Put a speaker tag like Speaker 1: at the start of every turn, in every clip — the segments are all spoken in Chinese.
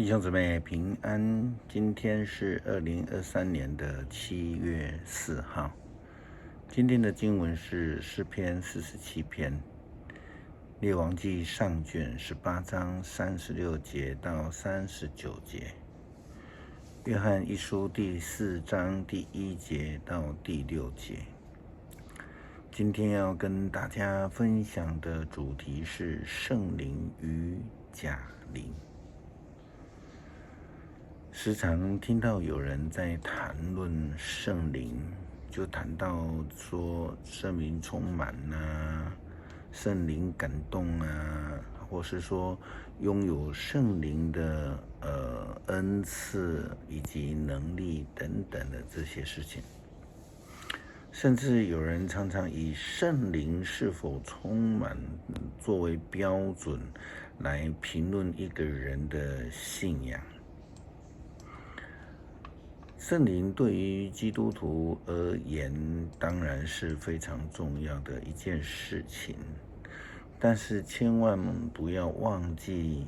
Speaker 1: 弟兄姊妹平安，今天是2023年的7月4号。今天的经文是诗篇47篇，列王纪上卷18章36节到39节，约翰一书第4章第1节到第6节。今天要跟大家分享的主题是圣灵与假灵。时常听到有人在谈论圣灵，就谈到说圣灵充满啊，圣灵感动啊，或是说拥有圣灵的恩赐以及能力等等的这些事情。甚至有人常常以圣灵是否充满作为标准来评论一个人的信仰。圣灵对于基督徒而言当然是非常重要的一件事情，但是千万不要忘记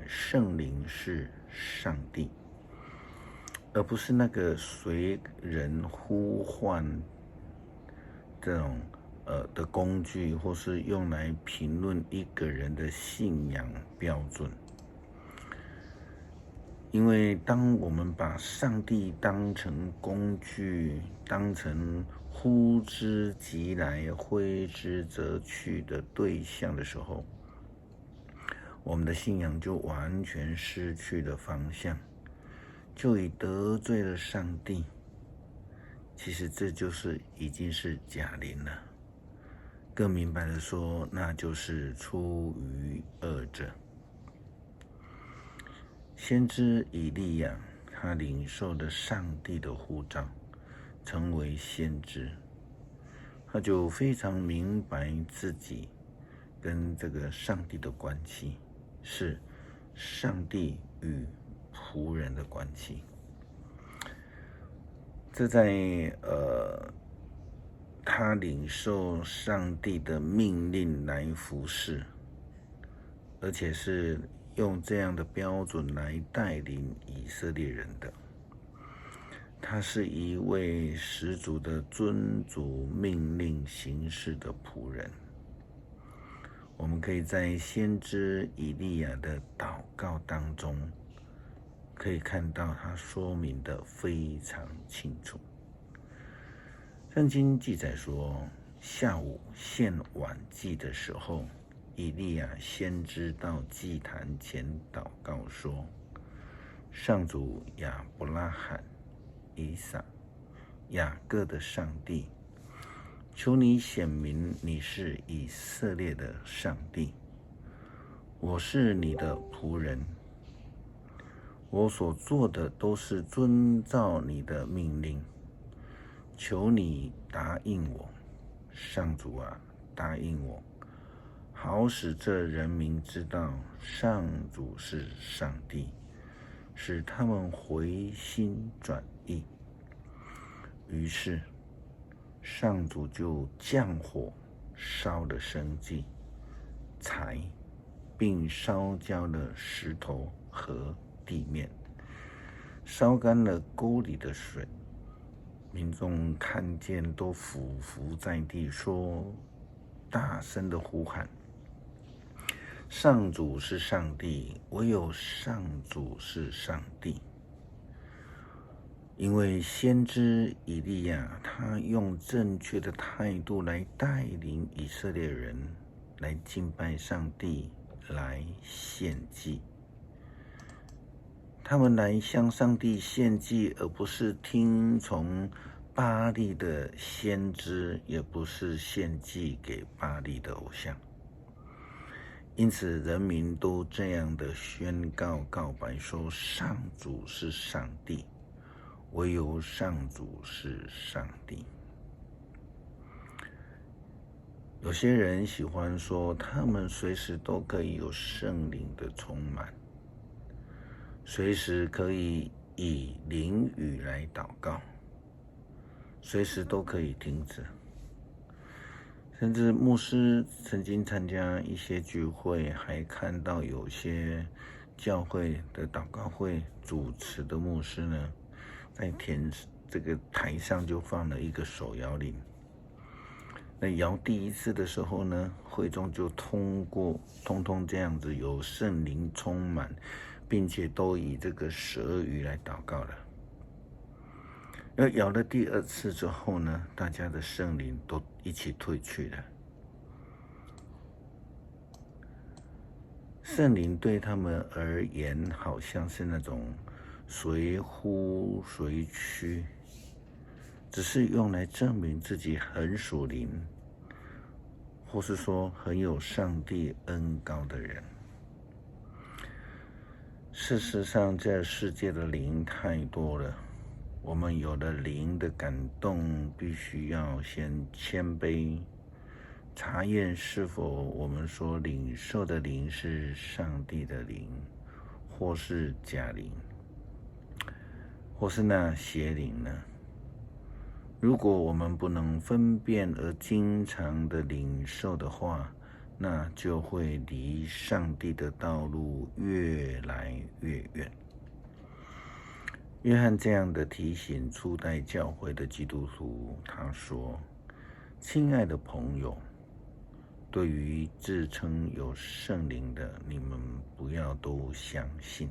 Speaker 1: 圣灵是上帝，而不是那个随人呼唤这种的工具，或是用来评论一个人的信仰标准。因为当我们把上帝当成工具，当成呼之即来挥之则去的对象的时候，我们的信仰就完全失去了方向，就已得罪了上帝。其实这就是已经是假灵了，更明白的说，那就是出于恶者。先知以利亚，他领受了上帝的呼召，成为先知，他就非常明白自己跟这个上帝的关系是上帝与仆人的关系。这在他领受上帝的命令来服侍，而且是用这样的标准来带领以色列人的。他是一位十足的遵主命令行事的仆人。我们可以在先知以利亚的祷告当中，可以看到他说明的非常清楚。圣经记载说，下午献晚祭的时候，以利亚先知到祭坛前祷告说：上主亚伯拉罕、以撒、雅各的上帝，求你显明你是以色列的上帝。我是你的仆人，我所做的都是遵照你的命令，求你答应我，上主啊，答应我，好使这人民知道上主是上帝，使他们回心转意。于是上主就降火烧了生祭、柴，并烧焦了石头和地面，烧干了沟里的水。民众看见都俯伏在地，说，大声的呼喊：上主是上帝，唯有上主是上帝。因为先知以利亚，他用正确的态度来带领以色列人来敬拜上帝，来献祭。他们来向上帝献祭，而不是听从巴力的先知，也不是献祭给巴力的偶像。因此人民都这样的宣告告白说，上主是上帝，唯有上主是上帝。有些人喜欢说，他们随时都可以有圣灵的充满，随时可以以灵语来祷告，随时都可以停止。甚至牧师曾经参加一些聚会，还看到有些教会的祷告会主持的牧师呢，在这个台上就放了一个手摇铃。那摇第一次的时候呢，会众就通通这样子有圣灵充满，并且都以这个12语来祷告了。而摇了第2次之后呢，大家的圣灵都一起退去了。圣灵对他们而言，好像是那种随呼随去，只是用来证明自己很属灵，或是说很有上帝恩膏的人。事实上，这世界的灵太多了，我们有了灵的感动，必须要先谦卑，查验是否我们所领受的灵是上帝的灵，或是假灵，或是那邪灵呢？如果我们不能分辨而经常的领受的话，那就会离上帝的道路越来越远。约翰这样的提醒初代教会的基督徒，他说：亲爱的朋友，对于自称有圣灵的，你们不要都相信，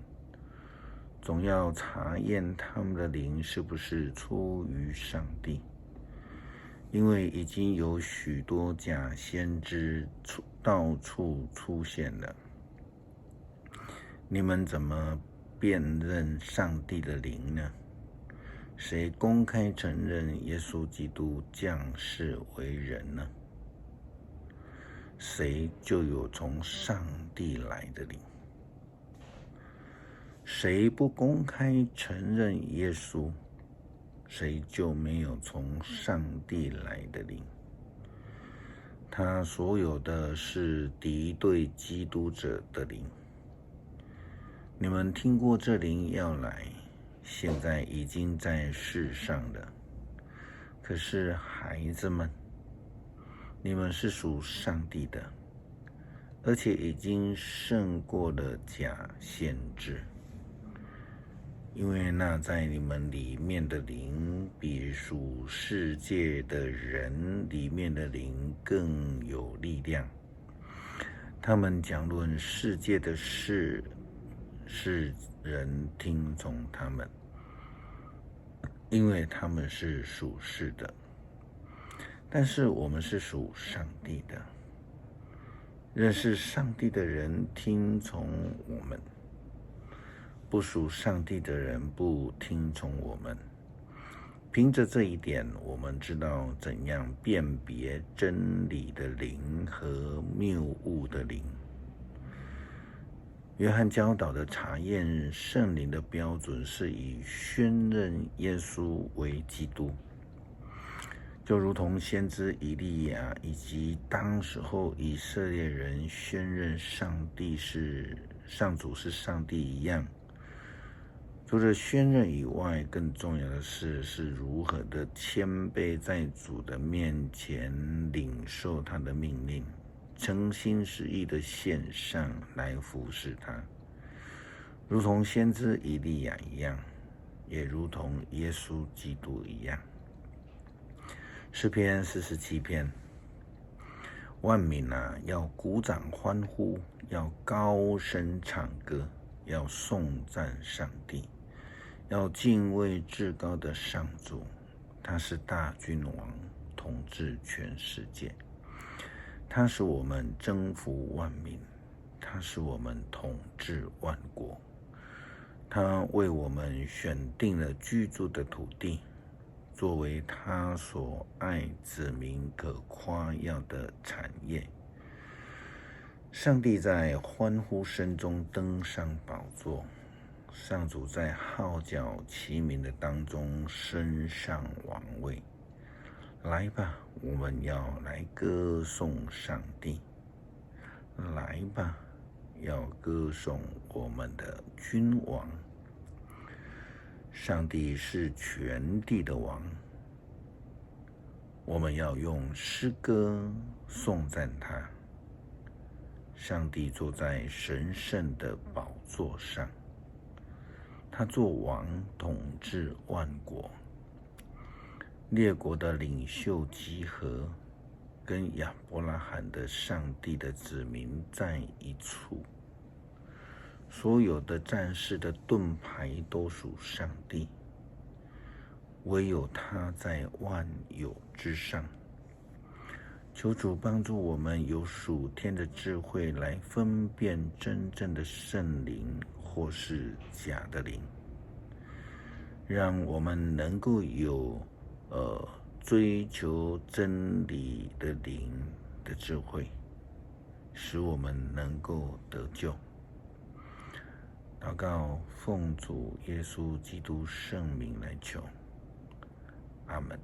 Speaker 1: 总要查验他们的灵是不是出于上帝，因为已经有许多假先知到处出现了。你们怎么辨认上帝的灵呢？谁公开承认耶稣基督降世为人呢？谁就有从上帝来的灵。谁不公开承认耶稣，谁就没有从上帝来的灵。他所有的是敌对基督者的灵。你们听过这灵要来，现在已经在世上了。可是孩子们，你们是属上帝的，而且已经胜过了假先知，因为那在你们里面的灵，比属世界的人里面的灵更有力量。他们讲论世界的事，是人听从他们，因为他们是属世的。但是我们是属上帝的，认识上帝的人听从我们，不属上帝的人不听从我们。凭着这一点，我们知道怎样辨别真理的灵和谬误的灵。约翰教导的查验圣灵的标准是以宣认耶稣为基督，就如同先知以利亚以及当时候以色列人宣认上主是上帝一样。除了宣认以外，更重要的是如何的谦卑在主的面前领受他的命令，诚心实意的献上来服侍他，如同先知以利亚一样，也如同耶稣基督一样。诗篇47篇，万民啊，要鼓掌欢呼，要高声唱歌，要颂赞上帝，要敬畏至高的上主，他是大君王，统治全世界。他使我们征服万民，他使我们统治万国。他为我们选定了居住的土地，作为他所爱子民可夸耀的产业。上帝在欢呼声中登上宝座，上主在号角齐鸣的当中升上王位。来吧，我们要来歌颂上帝。来吧，要歌颂我们的君王。上帝是全地的王，我们要用诗歌颂赞他。上帝坐在神圣的宝座上，他做王，统治万国。列国的领袖集合，跟亚伯拉罕的上帝的子民在一处。所有的战士的盾牌都属上帝，唯有他在万有之上。求主帮助我们有属天的智慧，来分辨真正的圣灵或是假的灵，让我们能够有追求真理的灵的智慧，使我们能够得救。祷告，奉主耶稣基督圣名来求，阿们。